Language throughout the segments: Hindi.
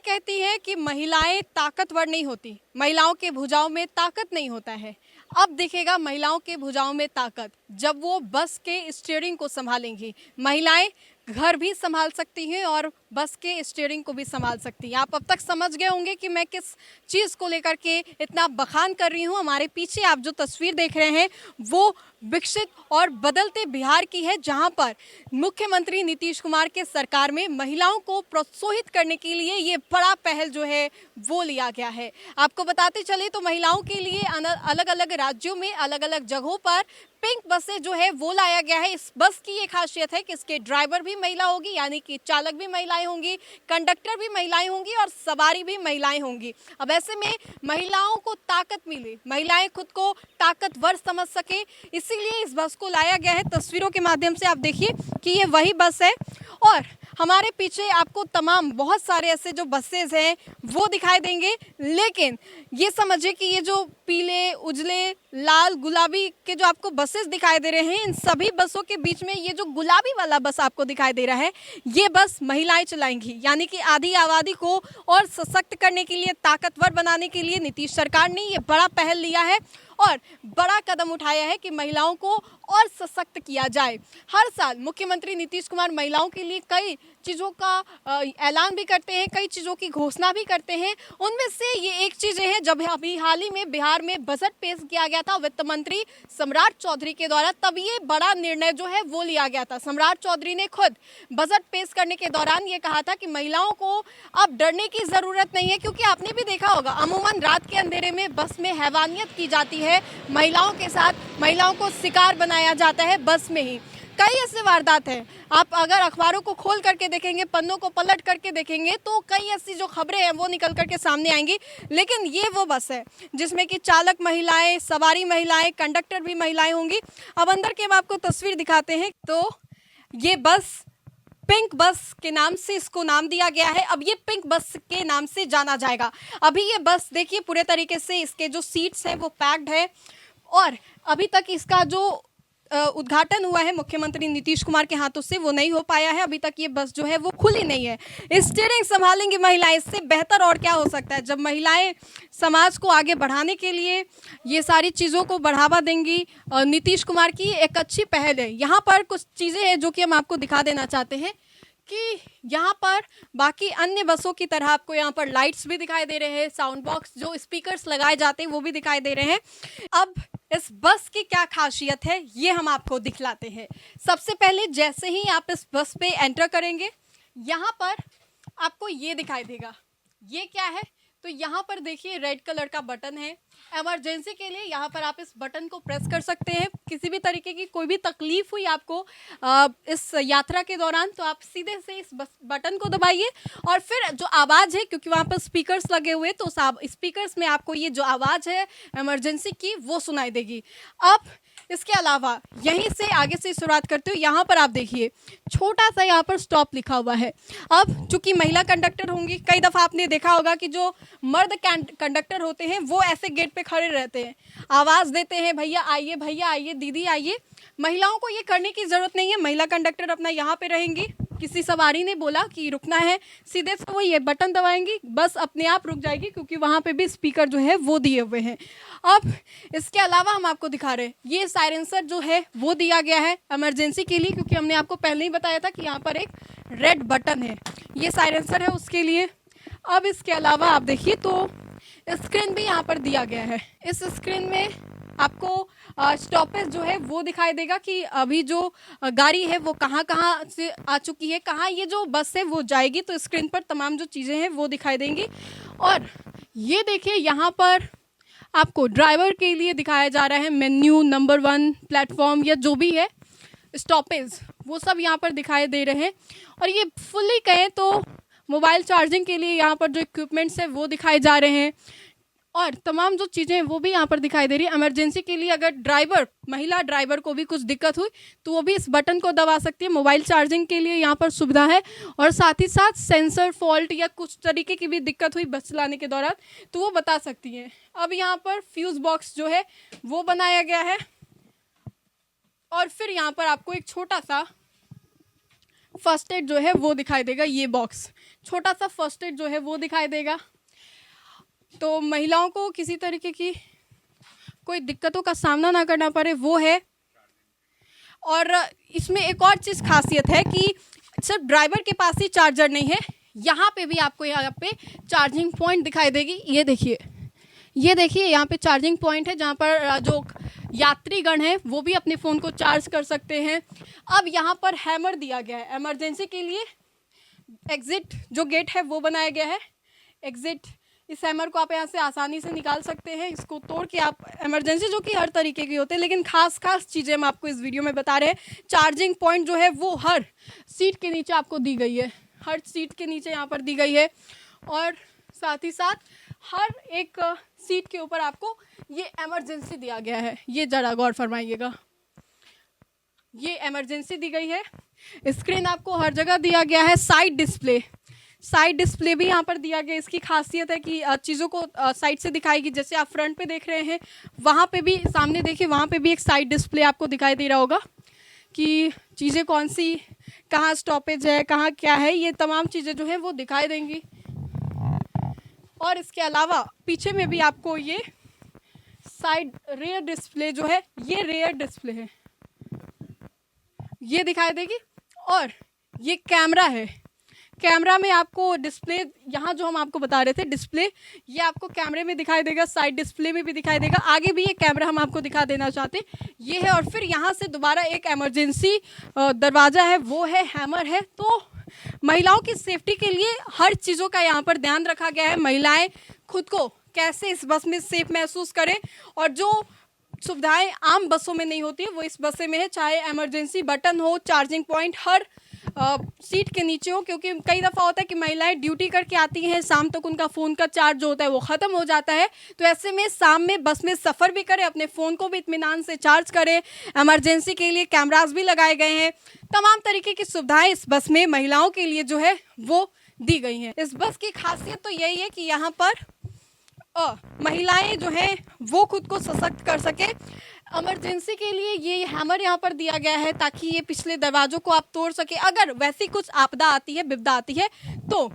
कहती हैं कि महिलाएं ताकतवर नहीं होती, महिलाओं के भुजाओं में ताकत नहीं होता है। अब दिखेगा महिलाओं के भुजाओं में ताकत जब वो बस के स्टीयरिंग को संभालेंगी। महिलाएं घर भी संभाल सकती हैं और बस के स्टीयरिंग को भी संभाल सकती हैं। आप अब तक समझ गए होंगे कि मैं किस चीज़ को लेकर के इतना बखान कर रही हूँ। हमारे पीछे आप जो तस्वीर देख रहे हैं वो विकसित और बदलते बिहार की है, जहां पर मुख्यमंत्री नीतीश कुमार के सरकार में महिलाओं को प्रोत्साहित करने के लिए ये बड़ा पहल जो है वो लिया गया है। आपको बताते चले तो महिलाओं के लिए अलग अलग राज्यों में अलग अलग जगहों पर पिंक बसें जो है वो लाया गया है। इस बस की ये खासियत है कि इसके ड्राइवर भी महिला होगी, यानी कि चालक भी महिलाएं होंगी, कंडक्टर भी महिलाएं होंगी और सवारी भी महिलाएं होंगी। अब ऐसे में महिलाओं को ताकत मिले, महिलाएं खुद को ताकतवर समझ सके, इसीलिए इस बस को लाया गया है। तस्वीरों के माध्यम से आप देखिए कि ये वही बस है और हमारे पीछे आपको तमाम बहुत सारे ऐसे जो बसेज हैं वो दिखाई देंगे, लेकिन ये समझिए कि ये जो पीले, उजले, लाल, गुलाबी के जो आपको बसेस दिखाई दे रहे हैं, इन सभी बसों के बीच में ये जो गुलाबी वाला बस आपको दिखाई दे रहा है, ये बस महिलाएं चलाएंगी। यानी कि आधी आबादी को और सशक्त करने के लिए, ताकतवर बनाने के लिए नीतीश सरकार ने ये बड़ा पहल लिया है और बड़ा कदम उठाया है कि महिलाओं को और सशक्त किया जाए। हर साल मुख्यमंत्री नीतीश कुमार महिलाओं के लिए कई चीज़ों का ऐलान भी करते हैं, कई चीज़ों की घोषणा भी करते हैं। उनमें से ये एक चीज़ है, जब अभी हाल ही में बिहार में बजट पेश किया गया था वित्त मंत्री सम्राट चौधरी के द्वारा, तब ये बड़ा निर्णय जो है वो लिया गया था। सम्राट चौधरी ने खुद बजट पेश करने के दौरान ये कहा था कि महिलाओं को अब डरने की ज़रूरत नहीं है, क्योंकि आपने भी देखा होगा अमूमन रात के अंधेरे में बस में हैवानियत की जाती है महिलाओं के साथ, महिलाओं को शिकार बनाया जाता है बस में ही। कई ऐसे वारदात हैं, आप अगर अखबारों को खोल करके देखेंगे, पन्नों को पलट करके देखेंगे तो कई ऐसी जो खबरें हैं वो निकल करके सामने आएंगी। लेकिन ये वो बस है जिसमें कि चालक महिलाएं, सवारी महिलाएं, कंडक्टर भी महिलाएं होंगी। अब अंदर के हम आपको तस्वीर दिखाते हैं। तो ये बस पिंक बस के नाम से इसको नाम दिया गया है। अब ये पिंक बस के नाम से जाना जाएगा। अभी ये बस देखिए पूरे तरीके से इसके जो सीट्स हैं वो पैक्ड है और अभी तक इसका जो उद्घाटन हुआ है मुख्यमंत्री नीतीश कुमार के हाथों से वो नहीं हो पाया है। अभी तक ये बस जो है वो खुली नहीं है। स्टीयरिंग संभालेंगी महिलाएं, इससे बेहतर और क्या हो सकता है। जब महिलाएं समाज को आगे बढ़ाने के लिए ये सारी चीज़ों को बढ़ावा देंगी, नीतीश कुमार की एक अच्छी पहल है। यहाँ पर कुछ चीज़ें हैं जो कि हम आपको दिखा देना चाहते हैं कि यहाँ पर बाकी अन्य बसों की तरह आपको यहाँ पर लाइट्स भी दिखाई दे रहे हैं, साउंड बॉक्स जो स्पीकर्स लगाए जाते हैं वो भी दिखाई दे रहे हैं। अब इस बस की क्या खासियत है ये हम आपको दिखलाते हैं। सबसे पहले जैसे ही आप इस बस पे एंटर करेंगे, यहाँ पर आपको ये दिखाई देगा। ये क्या है? तो यहाँ पर देखिए रेड कलर का बटन है। इमरजेंसी के लिए यहाँ पर आप इस बटन को प्रेस कर सकते हैं। किसी भी तरीके की कोई भी तकलीफ हुई आपको इस यात्रा के दौरान, तो आप सीधे से इस बटन को दबाइए और फिर जो आवाज़ है, क्योंकि वहाँ पर स्पीकर्स लगे हुए, तो उस स्पीकर्स में आपको ये जो आवाज़ है इमरजेंसी की वो सुनाई देगी। अब इसके अलावा यहीं से आगे से शुरुआत करते हो। यहाँ पर आप देखिए छोटा सा यहाँ पर स्टॉप लिखा हुआ है। अब चूंकि महिला कंडक्टर होंगी, कई दफ़ा आपने देखा होगा कि जो मर्द कंडक्टर होते हैं वो ऐसे गेट पे खड़े रहते हैं, आवाज़ देते हैं भैया आइए, दीदी आइए। महिलाओं को ये करने की ज़रूरत नहीं है। महिला कंडक्टर अपना यहाँ पे रहेंगी, किसी सवारी ने बोला कि रुकना है, सीधे से वो ये बटन दबाएंगी, बस अपने आप रुक जाएगी, क्योंकि वहाँ पे भी स्पीकर जो है वो दिए हुए हैं। अब इसके अलावा हम आपको दिखा रहे हैं ये साइलेंसर जो है वो दिया गया है इमरजेंसी के लिए, क्योंकि हमने आपको पहले ही बताया था कि यहाँ पर एक रेड बटन है, ये साइलेंसर है उसके लिए। अब इसके अलावा आप देखिए तो स्क्रीन भी यहाँ पर दिया गया है। इस स्क्रीन में आपको स्टॉपेज जो है वो दिखाई देगा कि अभी जो गाड़ी है वो कहाँ कहाँ से आ चुकी है, कहाँ ये जो बस है वो जाएगी। तो स्क्रीन पर तमाम जो चीज़ें हैं वो दिखाई देंगी। और ये देखिए यहाँ पर आपको ड्राइवर के लिए दिखाया जा रहा है मेन्यू, नंबर 1 प्लेटफॉर्म या जो भी है स्टॉपेज, वो सब यहाँ पर दिखाई दे रहे हैं। और ये फुली कहें तो मोबाइल चार्जिंग के लिए यहाँ पर जो इक्विपमेंट्स हैं वो दिखाए जा रहे हैं और तमाम जो चीज़ें हैं वो भी यहाँ पर दिखाई दे रही है। इमरजेंसी के लिए अगर महिला ड्राइवर को भी कुछ दिक्कत हुई तो वो भी इस बटन को दबा सकती है। मोबाइल चार्जिंग के लिए यहाँ पर सुविधा है और साथ ही साथ सेंसर फॉल्ट या कुछ तरीके की भी दिक्कत हुई बस चलाने के दौरान तो वो बता सकती हैं। अब यहाँ पर फ्यूज बॉक्स जो है वो बनाया गया है और फिर यहाँ पर आपको एक छोटा सा फर्स्ट एड जो है वो दिखाई देगा, ये बॉक्स छोटा सा फर्स्ट एड जो है वो दिखाई देगा। तो महिलाओं को किसी तरीके की कोई दिक्कतों का सामना ना करना पड़े वो है। और इसमें एक और चीज़ खासियत है कि सिर्फ ड्राइवर के पास ही चार्जर नहीं है, यहाँ पे भी आपको यहाँ पे चार्जिंग पॉइंट दिखाई देगी। ये देखिए यहाँ पे चार्जिंग पॉइंट है जहाँ पर जो यात्रीगण हैं वो भी अपने फ़ोन को चार्ज कर सकते हैं। अब यहाँ पर हैमर दिया गया है इमरजेंसी के लिए। एग्ज़िट जो गेट है वो बनाया गया है, एग्ज़िट। इस हैमर को आप यहाँ से आसानी से निकाल सकते हैं, इसको तोड़ के आप इमरजेंसी जो कि हर तरीके की होते हैं, लेकिन खास चीज़ें हम आपको इस वीडियो में बता रहे हैं। चार्जिंग पॉइंट जो है वो हर सीट के नीचे आपको दी गई है, हर सीट के नीचे यहाँ पर दी गई है। और साथ ही साथ हर एक सीट के ऊपर आपको ये इमरजेंसी दिया गया है। ये ज़रा गौर फरमाइएगा, ये इमरजेंसी दी गई है। स्क्रीन आपको हर जगह दिया गया है। साइड डिस्प्ले भी यहाँ पर दिया गया। इसकी खासियत है कि चीज़ों को साइड से दिखाएगी। जैसे आप फ्रंट पे देख रहे हैं, वहाँ पे भी सामने देखिए, वहाँ पे भी एक साइड डिस्प्ले आपको दिखाई दे रहा होगा कि चीज़ें कौन सी, कहाँ स्टॉपेज है, कहाँ क्या है, ये तमाम चीज़ें जो है वो दिखाई देंगी। और इसके अलावा पीछे में भी आपको ये साइड रेयर डिस्प्ले जो है, ये रेयर डिस्प्ले है, ये दिखाई देगी। और ये कैमरा है, कैमरा में आपको डिस्प्ले, यहाँ जो हम आपको बता रहे थे डिस्प्ले, ये आपको कैमरे में दिखाई देगा, साइड डिस्प्ले में भी दिखाई देगा। आगे भी एक कैमरा हम आपको दिखा देना चाहते हैं, ये है। और फिर यहाँ से दोबारा एक इमरजेंसी दरवाज़ा है, वो है, हैमर है। तो महिलाओं की सेफ्टी के लिए हर चीज़ों का यहाँ पर ध्यान रखा गया है। महिलाएं खुद को कैसे इस बस में सेफ महसूस करें, और जो सुविधाएं आम बसों में नहीं होती है वो इस बस में है। चाहे इमरजेंसी बटन हो, चार्जिंग पॉइंट हर सीट के नीचे हो, क्योंकि कई दफ़ा होता है कि महिलाएं ड्यूटी करके आती हैं, शाम तक उनका फ़ोन का चार्ज जो होता है वो ख़त्म हो जाता है। तो ऐसे में शाम में बस में सफ़र भी करें, अपने फ़ोन को भी इत्मीनान से चार्ज करें। इमरजेंसी के लिए कैमरास भी लगाए गए हैं। तमाम तरीके की सुविधाएं इस बस में महिलाओं के लिए जो है वो दी गई हैं। इस बस की खासियत तो यही है कि यहाँ पर महिलाएं जो हैं वो खुद को सशक्त कर सके। इमरजेंसी के लिए ये हैमर यहाँ पर दिया गया है ताकि ये पिछले दरवाज़ों को आप तोड़ सके। अगर वैसी कुछ आपदा आती है, विपदा आती है, तो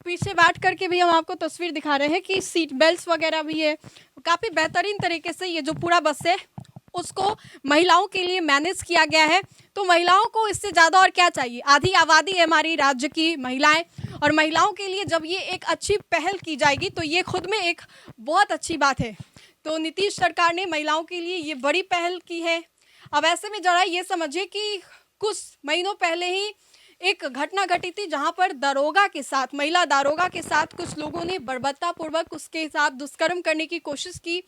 पीछे बैठ करके भी हम आपको तस्वीर दिखा रहे हैं कि सीट बेल्ट वगैरह भी है। काफ़ी बेहतरीन तरीके से ये जो पूरा बस है उसको महिलाओं के लिए मैनेज किया गया है। तो महिलाओं को इससे ज़्यादा और क्या चाहिए। आधी आबादी है हमारी राज्य की महिलाएं, और महिलाओं के लिए जब ये एक अच्छी पहल की जाएगी तो ये खुद में एक बहुत अच्छी बात है। तो नीतीश सरकार ने महिलाओं के लिए ये बड़ी पहल की है। अब ऐसे में जरा ये समझिए कि कुछ महीनों पहले ही एक घटना घटी थी जहां पर दारोगा के साथ, महिला दारोगा के साथ कुछ लोगों ने बर्बरतापूर्वक उसके साथ दुष्कर्म करने की कोशिश की।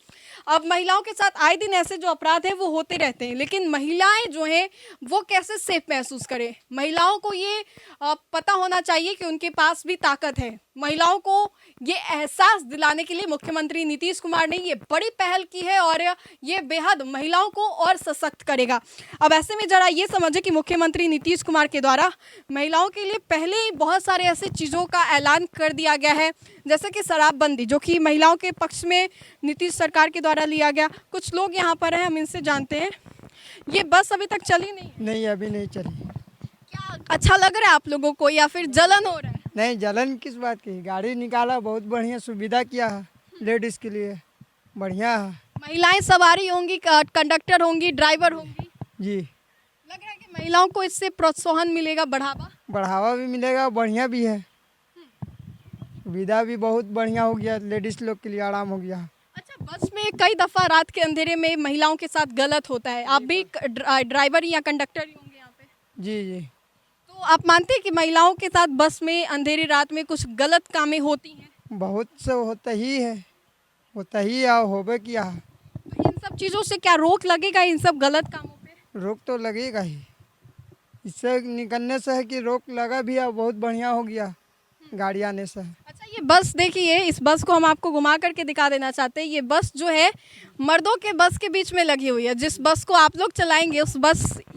अब महिलाओं के साथ आए दिन ऐसे जो अपराध हैं वो होते रहते हैं, लेकिन महिलाएं जो हैं वो कैसे सेफ महसूस करें। महिलाओं को ये पता होना चाहिए कि उनके पास भी ताकत है। महिलाओं को ये एहसास दिलाने के लिए मुख्यमंत्री नीतीश कुमार ने ये बड़ी पहल की है, और ये बेहद महिलाओं को और सशक्त करेगा। अब ऐसे में ज़रा ये समझे कि मुख्यमंत्री नीतीश कुमार के द्वारा महिलाओं के लिए पहले ही बहुत सारे ऐसे चीज़ों का ऐलान कर दिया गया है, जैसे कि शराबबंदी, जो कि महिलाओं के पक्ष में नीतीश सरकार के द्वारा लिया गया। कुछ लोग यहाँ पर हैं, हम इनसे जानते हैं। ये बस अभी तक चली नहीं? अभी नहीं चली। क्या अच्छा लग रहा है आप लोगों को, या फिर जलन हो रहा है? नहीं, जलन किस बात की, गाड़ी निकाला, बहुत बढ़िया सुविधा किया है लेडीज़ के लिए, बढ़िया है। महिलाएं सवारी होंगी, कंडक्टर होंगी, ड्राइवर होंगी जी। लग रहा है कि महिलाओं को इससे प्रोत्साहन मिलेगा, बढ़ावा भी मिलेगा, बढ़िया भी है, सुविधा भी बहुत बढ़िया हो गया, लेडीज़ लोग के लिए आराम हो गया। अच्छा, बस में कई दफ़ा रात के अंधेरे में महिलाओं के साथ गलत होता है। आप भी ड्राइवर या कंडक्टर ही होंगे यहाँ पे? जी जी। तो आप मानते हैं कि महिलाओं के साथ बस में अंधेरी रात में कुछ गलत कामें होती हैं? बहुत से होता ही है, होता ही है, होबे किया है। तो इन सब चीज़ों से क्या रोक लगेगा, इन सब गलत कामों पे? रोक तो लगेगा ही, इससे निकलने से है कि रोक लगा भी है, बहुत बढ़िया हो गया गाड़ी आने से। अच्छा, ये बस देखिए, इस बस को हम आपको घुमा करके दिखा देना चाहते हैं। ये बस जो है मर्दों के बस के बीच में लगी हुई है। जिस बस को आप लोग चलाएंगे उस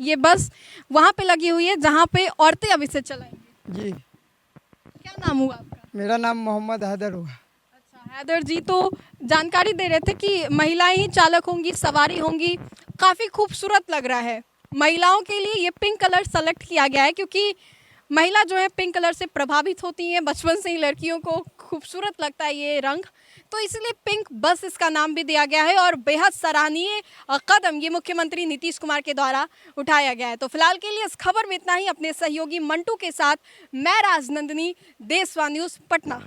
ये बस वहाँ पे लगी हुई है जहाँ पे औरतें अभी से चलाएंगी। जी। क्या नाम हुआ आपका? मेरा नाम मोहम्मद हैदर हुआ। अच्छा, हैदर जी तो जानकारी दे रहे थे कि महिलाएं ही चालक होंगी, सवारी होंगी। काफ़ी खूबसूरत लग रहा है। महिलाओं के लिए ये पिंक कलर सेलेक्ट किया गया है क्योंकि महिला जो है पिंक कलर से प्रभावित होती हैं, बचपन से ही लड़कियों को खूबसूरत लगता है ये रंग, तो इसलिए पिंक बस इसका नाम भी दिया गया है और बेहद सराहनीय कदम ये मुख्यमंत्री नीतीश कुमार के द्वारा उठाया गया है। तो फिलहाल के लिए इस खबर में इतना ही। अपने सहयोगी मंटू के साथ मैं राजनंदिनी, देशवा न्यूज़ पटना।